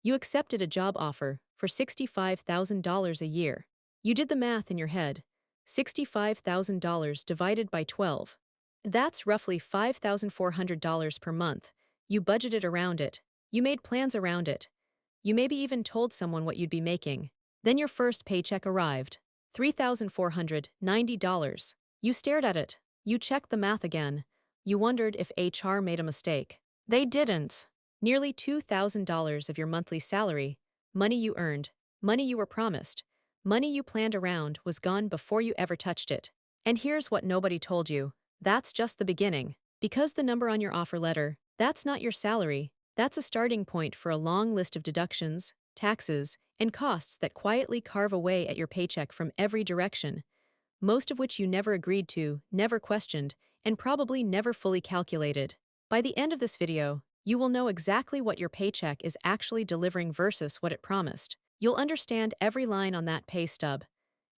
You accepted a job offer for $65,000 a year. You did the math in your head. $65,000 divided by 12. That's roughly $5,400 per month. You budgeted around it. You made plans around it. You maybe even told someone what you'd be making. Then your first paycheck arrived. $3,490. You stared at it. You checked the math again. You wondered if HR made a mistake. They didn't. Nearly $2,000 of your monthly salary, money you earned, money you were promised, money you planned around was gone before you ever touched it. And here's what nobody told you. That's just the beginning. Because the number on your offer letter, that's not your salary. That's a starting point for a long list of deductions, taxes, and costs that quietly carve away at your paycheck from every direction, most of which you never agreed to, never questioned, and probably never fully calculated. By the end of this video, you will know exactly what your paycheck is actually delivering versus what it promised. You'll understand every line on that pay stub.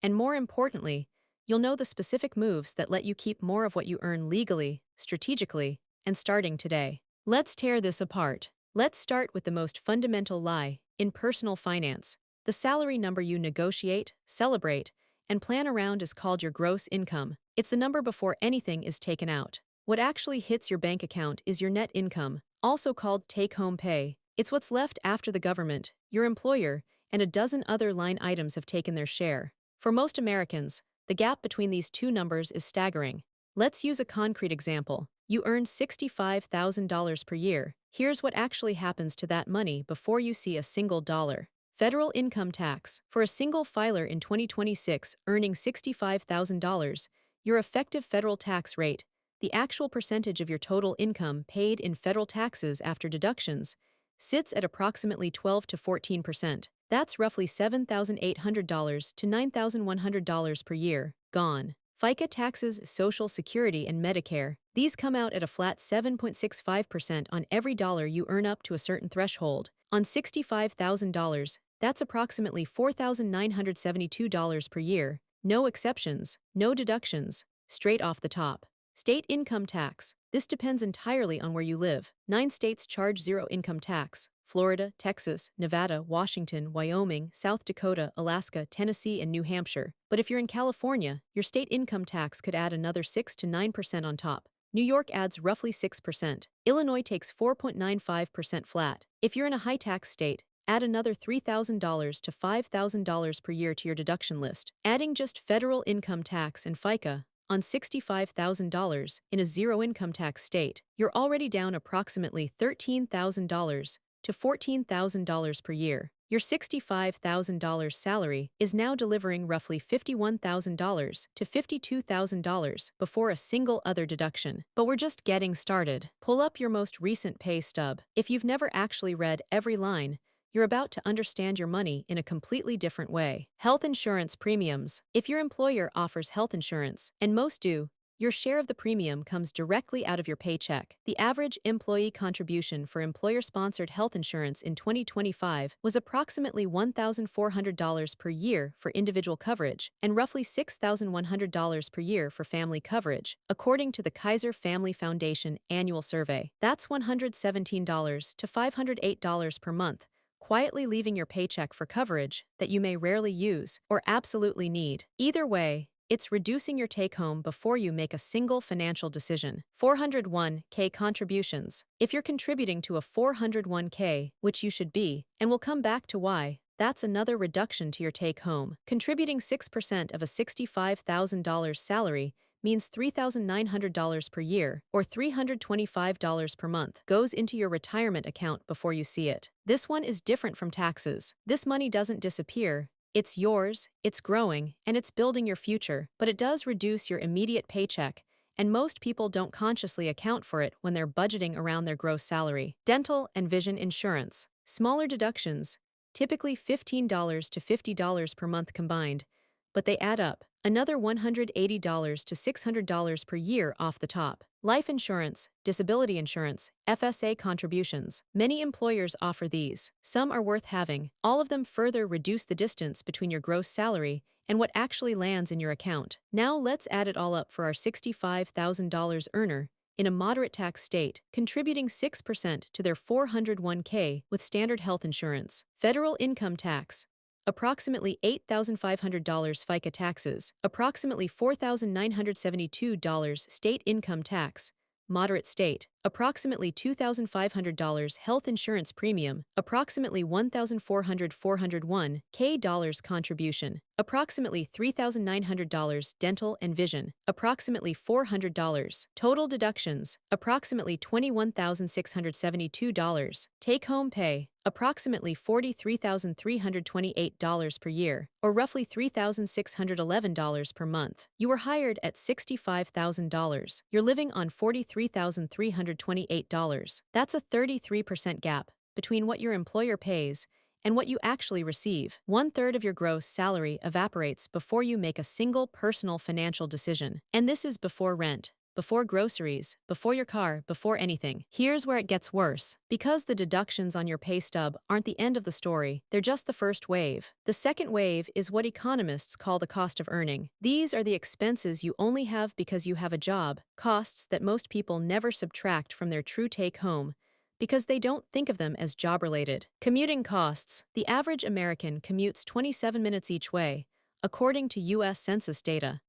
And more importantly, you'll know the specific moves that let you keep more of what you earn legally, strategically, and starting today. Let's tear this apart. Let's start with the most fundamental lie in personal finance. The salary number you negotiate, celebrate, and plan around is called your gross income. It's the number before anything is taken out. What actually hits your bank account is your net income, also called take-home pay. It's what's left after the government, your employer, and a dozen other line items have taken their share. For most Americans, the gap between these two numbers is staggering. Let's use a concrete example. You earn $65,000 per year. Here's what actually happens to that money before you see a single dollar. Federal income tax. For a single filer in 2026 earning $65,000, your effective federal tax rate, the actual percentage of your total income paid in federal taxes after deductions, sits at approximately 12 to 14%. That's roughly $7,800 to $9,100 per year, gone. FICA taxes, Social Security, and Medicare, these come out at a flat 7.65% on every dollar you earn up to a certain threshold. On $65,000, that's approximately $4,972 per year, no exceptions, no deductions, straight off the top. State income tax. This depends entirely on where you live. 9 states charge zero income tax: Florida, Texas, Nevada, Washington, Wyoming, South Dakota, Alaska, Tennessee, and New Hampshire. But if you're in California, your state income tax could add another 6 to 9% on top. New York adds roughly 6%. Illinois takes 4.95% flat. If you're in a high-tax state, add another $3,000 to $5,000 per year to your deduction list. Adding just federal income tax and FICA on $65,000 in a zero-income tax state, you're already down approximately $13,000 to $14,000 per year. Your $65,000 salary is now delivering roughly $51,000 to $52,000 before a single other deduction. But we're just getting started. Pull up your most recent pay stub. If you've never actually read every line, you're about to understand your money in a completely different way. Health insurance premiums. If your employer offers health insurance, and most do, your share of the premium comes directly out of your paycheck. The average employee contribution for employer-sponsored health insurance in 2025 was approximately $1,400 per year for individual coverage and roughly $6,100 per year for family coverage, according to the Kaiser Family Foundation annual survey. That's $117 to $508 per month, quietly leaving your paycheck for coverage that you may rarely use or absolutely need. Either way, it's reducing your take-home before you make a single financial decision. 401k contributions. If you're contributing to a 401k, which you should be, and we'll come back to why, that's another reduction to your take-home. Contributing 6% of a $65,000 salary means $3,900 per year, or $325 per month, goes into your retirement account before you see it. This one is different from taxes. This money doesn't disappear. It's yours, it's growing, and it's building your future, but it does reduce your immediate paycheck, and most people don't consciously account for it when they're budgeting around their gross salary. Dental and vision insurance. Smaller deductions, typically $15 to $50 per month combined, but they add up. Another $180 to $600 per year off the top. Life insurance, disability insurance, FSA contributions. Many employers offer these. Some are worth having. All of them further reduce the distance between your gross salary and what actually lands in your account. Now let's add it all up for our $65,000 earner in a moderate tax state, contributing 6% to their 401k with standard health insurance. Federal income tax. Approximately $8,500 FICA taxes, approximately $4,972 state income tax, moderate state, approximately $2,500 health insurance premium, approximately $1,401 contribution, approximately $3,900 dental and vision, approximately $400 total deductions, approximately $21,672 take-home pay, approximately $43,328 per year, or roughly $3,611 per month. You were hired at $65,000. You're living on $43,328. That's a 33% gap between what your employer pays and what you actually receive. 1/3 of your gross salary evaporates before you make a single personal financial decision. And this is before rent, before groceries, before your car, before anything. Here's where it gets worse. Because the deductions on your pay stub aren't the end of the story, they're just the first wave. The second wave is what economists call the cost of earning. These are the expenses you only have because you have a job, costs that most people never subtract from their true take-home, because they don't think of them as job-related. Commuting costs. The average American commutes 27 minutes each way, according to U.S. Census data.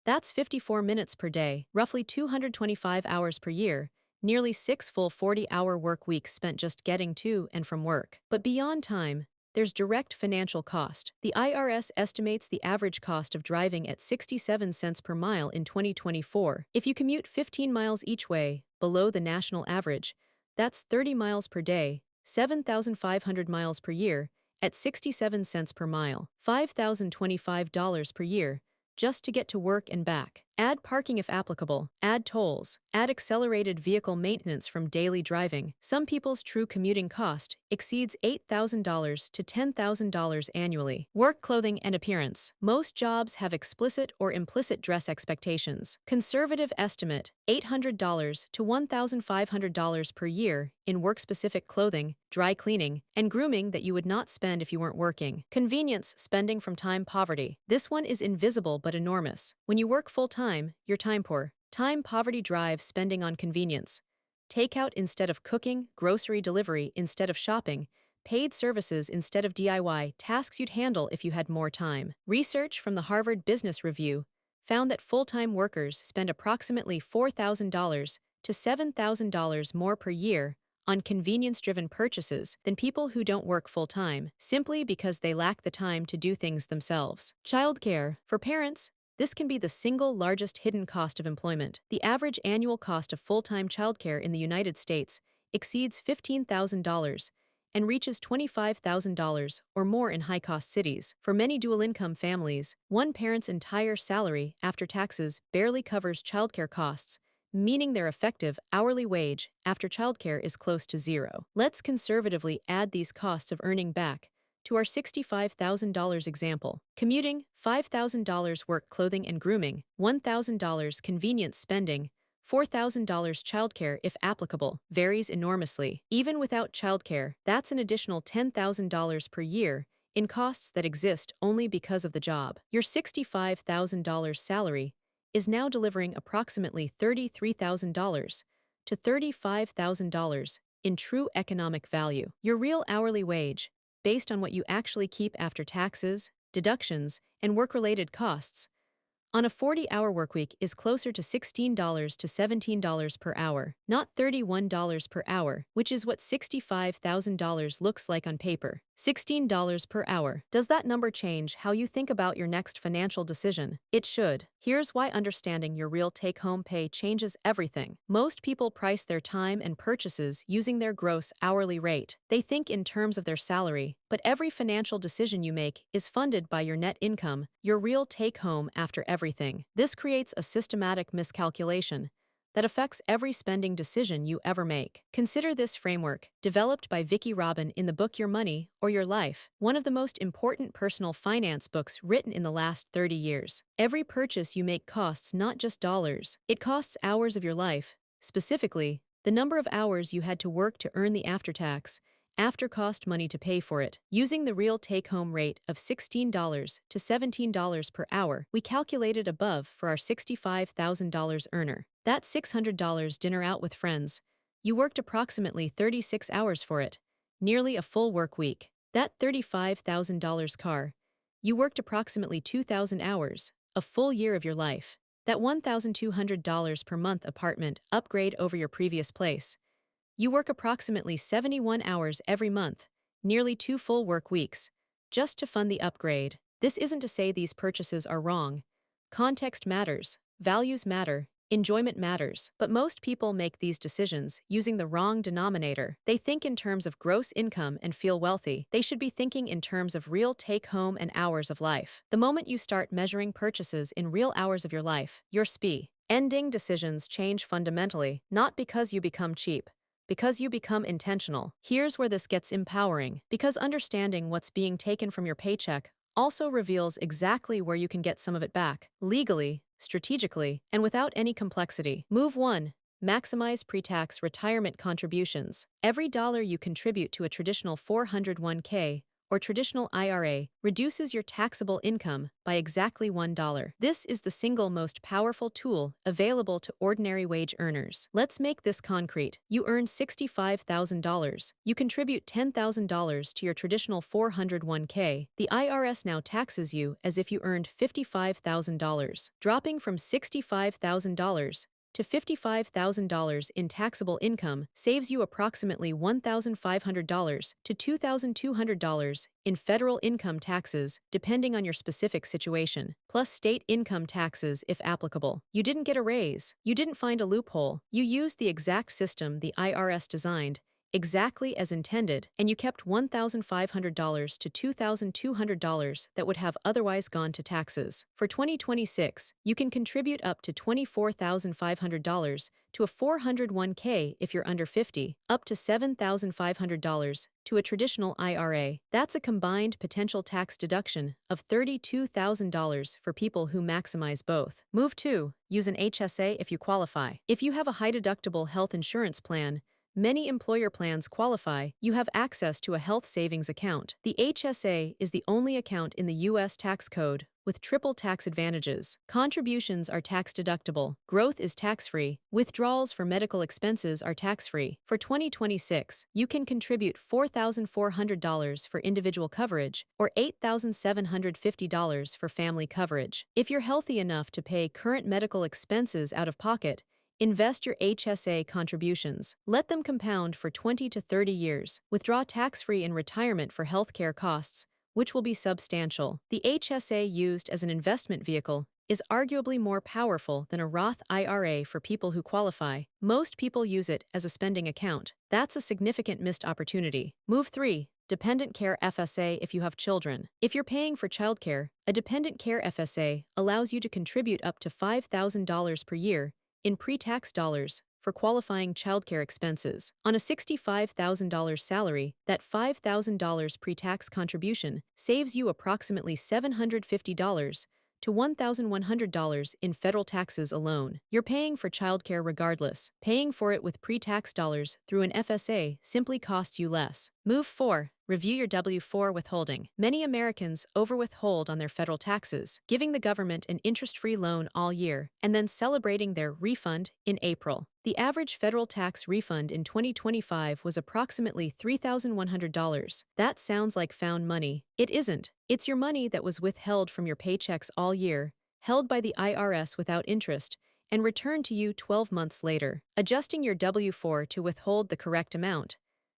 That's 54 minutes per day, roughly 225 hours per year, nearly 6 full 40-hour work weeks spent just getting to and from work. But beyond time, there's direct financial cost. The IRS estimates the average cost of driving at 67 cents per mile in 2024. If you commute 15 miles each way, below the national average, that's 30 miles per day, 7,500 miles per year, at 67 cents per mile, $5,025 per year, just to get to work and back. Add parking if applicable, add tolls, add accelerated vehicle maintenance from daily driving. Some people's true commuting cost exceeds $8,000 to $10,000 annually. Work clothing and appearance. Most jobs have explicit or implicit dress expectations. Conservative estimate, $800 to $1,500 per year in work-specific clothing, dry cleaning, and grooming that you would not spend if you weren't working. Convenience spending from time poverty. This one is invisible but enormous. When you work full-time, you're time poor. Time poverty drives spending on convenience. Takeout instead of cooking, grocery delivery instead of shopping, paid services instead of DIY tasks you'd handle if you had more time. Research from the Harvard Business Review found that full-time workers spend approximately $4,000 to $7,000 more per year on convenience-driven purchases than people who don't work full-time, simply because they lack the time to do things themselves. Childcare. For parents, this can be the single largest hidden cost of employment. The average annual cost of full-time childcare in the United States exceeds $15,000 and reaches $25,000 or more in high-cost cities. For many dual-income families, one parent's entire salary after taxes barely covers childcare costs, meaning their effective hourly wage after childcare is close to zero. Let's conservatively add these costs of earning back to our $65,000 example. Commuting, $5,000 work clothing and grooming, $1,000 convenience spending, $4,000 childcare if applicable, varies enormously. Even without childcare, that's an additional $10,000 per year in costs that exist only because of the job. Your $65,000 salary is now delivering approximately $33,000 to $35,000 in true economic value. Your real hourly wage, based on what you actually keep after taxes, deductions, and work-related costs, on a 40-hour workweek is closer to $16 to $17 per hour, not $31 per hour, which is what $65,000 looks like on paper. $16 per hour. Does that number change how you think about your next financial decision? It should. Here's why understanding your real take-home pay changes everything. Most people price their time and purchases using their gross hourly rate. They think in terms of their salary, but every financial decision you make is funded by your net income, your real take-home after everything. This creates a systematic miscalculation that affects every spending decision you ever make. Consider this framework, developed by Vicki Robin in the book Your Money or Your Life, one of the most important personal finance books written in the last 30 years. Every purchase you make costs not just dollars, it costs hours of your life, specifically, the number of hours you had to work to earn the after-tax after-cost money to pay for it. Using the real take-home rate of $16 to $17 per hour, we calculated above for our $65,000 earner. That's $600 dinner out with friends. You worked approximately 36 hours for it, nearly a full work week. That $35,000 car, you worked approximately 2,000 hours, a full year of your life. That $1,200 per month apartment upgrade over your previous place, you work approximately 71 hours every month, nearly 2 full work weeks, just to fund the upgrade. This isn't to say these purchases are wrong. Context matters, values matter, enjoyment matters, but most people make these decisions using the wrong denominator. They think in terms of gross income and feel wealthy. They should be thinking in terms of real take-home and hours of life. The moment you start measuring purchases in real hours of your life, your ending decisions change fundamentally, not because you become cheap, because you become intentional. Here's where this gets empowering, because understanding what's being taken from your paycheck also reveals exactly where you can get some of it back, legally, strategically, and without any complexity. Move 1. Maximize pre-tax retirement contributions. Every dollar you contribute to a traditional 401k or traditional IRA reduces your taxable income by exactly $1. This is the single most powerful tool available to ordinary wage earners. Let's make this concrete. You earn $65,000. You contribute $10,000 to your traditional 401k. The IRS now taxes you as if you earned $55,000, dropping from $65,000 to $55,000 in taxable income saves you approximately $1,500 to $2,200 in federal income taxes, depending on your specific situation, plus state income taxes if applicable. You didn't get a raise. You didn't find a loophole. You used the exact system the IRS designed, exactly as intended, and you kept $1,500 to $2,200 that would have otherwise gone to taxes. For 2026, you can contribute up to $24,500 to a 401k if you're under 50, up to $7,500 to a traditional IRA. That's a combined potential tax deduction of $32,000 for people who maximize both. Move 2. Use an HSA if you qualify. If you have a high-deductible health insurance plan, many employer plans qualify. You have access to a health savings account. The HSA is the only account in the U.S. tax code with triple tax advantages. Contributions are tax-deductible. Growth is tax-free. Withdrawals for medical expenses are tax-free. For 2026, you can contribute $4,400 for individual coverage or $8,750 for family coverage. If you're healthy enough to pay current medical expenses out of pocket, invest your HSA contributions. Let them compound for 20 to 30 years. Withdraw tax-free in retirement for healthcare costs, which will be substantial. The HSA used as an investment vehicle is arguably more powerful than a Roth IRA for people who qualify. Most people use it as a spending account. That's a significant missed opportunity. Move 3. Dependent Care FSA if you have children. If you're paying for childcare, a Dependent Care FSA allows you to contribute up to $5,000 per year in pre-tax dollars for qualifying childcare expenses. On a $65,000 salary, that $5,000 pre-tax contribution saves you approximately $750 to $1,100 in federal taxes alone. You're paying for childcare regardless. Paying for it with pre-tax dollars through an FSA simply costs you less. Move 4. Review your W-4 withholding. Many Americans over-withhold on their federal taxes, giving the government an interest-free loan all year, and then celebrating their refund in April. The average federal tax refund in 2025 was approximately $3,100. That sounds like found money. It isn't. It's your money that was withheld from your paychecks all year, held by the IRS without interest, and returned to you 12 months later. Adjusting your W-4 to withhold the correct amount,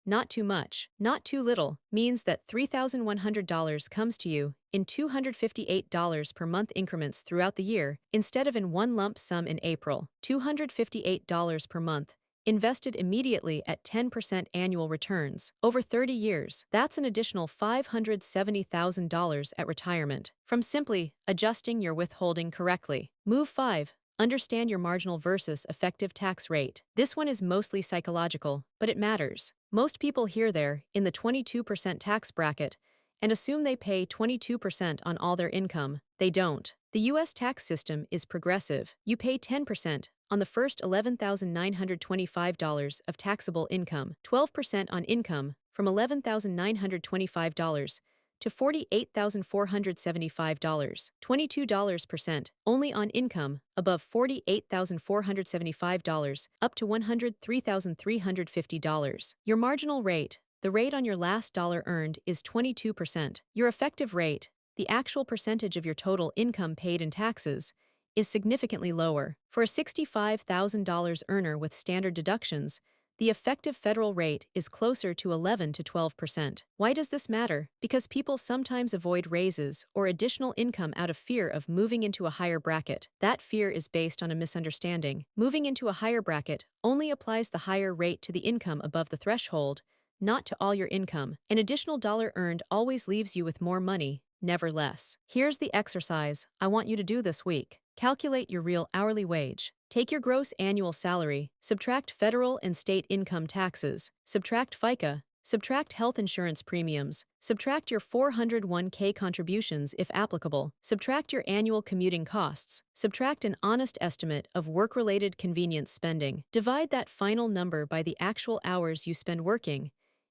not too much, not too little, means that $3,100 comes to you in $258 per month increments throughout the year, instead of in one lump sum in April. $258 per month, invested immediately at 10% annual returns. Over 30 years, that's an additional $570,000 at retirement, from simply adjusting your withholding correctly. Move 5. Understand your marginal versus effective tax rate. This one is mostly psychological, but it matters. Most people hear they're in the 22% tax bracket and assume they pay 22% on all their income. They don't. The U.S. tax system is progressive. You pay 10% on the first $11,925 of taxable income, 12% on income from $11,925 to $48,475, $22%, only on income above $48,475 up to $103,350. Your marginal rate, the rate on your last dollar earned, is 22%. Your effective rate, the actual percentage of your total income paid in taxes, is significantly lower. For a $65,000 earner with standard deductions, the effective federal rate is closer to 11 to 12%. Why does this matter? Because people sometimes avoid raises or additional income out of fear of moving into a higher bracket. That fear is based on a misunderstanding. Moving into a higher bracket only applies the higher rate to the income above the threshold, not to all your income. An additional dollar earned always leaves you with more money, never less. Here's the exercise I want you to do this week. Calculate your real hourly wage. Take your gross annual salary, subtract federal and state income taxes, subtract FICA, subtract health insurance premiums, subtract your 401k contributions if applicable, subtract your annual commuting costs, subtract an honest estimate of work-related convenience spending. Divide that final number by the actual hours you spend working,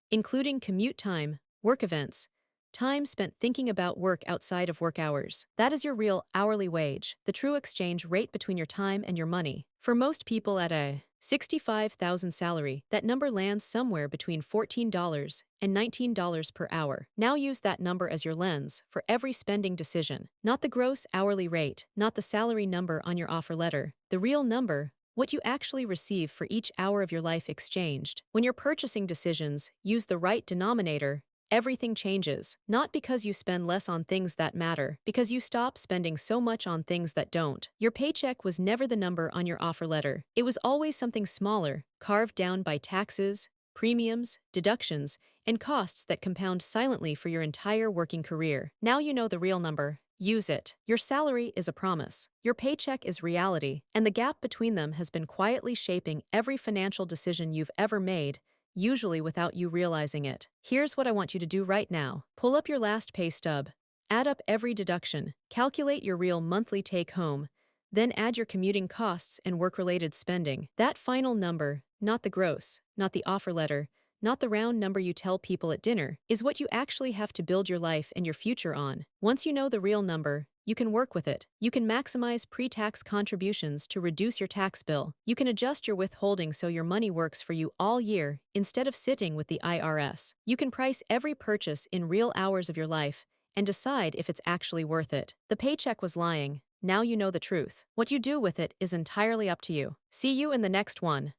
including commute time, work events, time spent thinking about work outside of work hours. That is your real hourly wage, the true exchange rate between your time and your money. For most people at a $65,000 salary, that number lands somewhere between $14 and $19 per hour. Now use that number as your lens for every spending decision. Not the gross hourly rate, not the salary number on your offer letter. The real number, what you actually receive for each hour of your life exchanged. When you're purchasing decisions, use the right denominator. Everything changes, not because you spend less on things that matter, because you stop spending so much on things that don't. Your paycheck was never the number on your offer letter. It was always something smaller, carved down by taxes, premiums, deductions, and costs that compound silently for your entire working career. Now you know the real number. Use it. Your salary is a promise. Your paycheck is reality, and the gap between them has been quietly shaping every financial decision you've ever made, usually without you realizing it. Here's what I want you to do right now. Pull up your last pay stub, add up every deduction, calculate your real monthly take-home, then add your commuting costs and work-related spending. That final number, not the gross, not the offer letter, not the round number you tell people at dinner, is what you actually have to build your life and your future on. Once you know the real number, you can work with it. You can maximize pre-tax contributions to reduce your tax bill. You can adjust your withholding so your money works for you all year instead of sitting with the IRS. You can price every purchase in real hours of your life and decide if it's actually worth it. The paycheck was lying. Now you know the truth. What you do with it is entirely up to you. See you in the next one.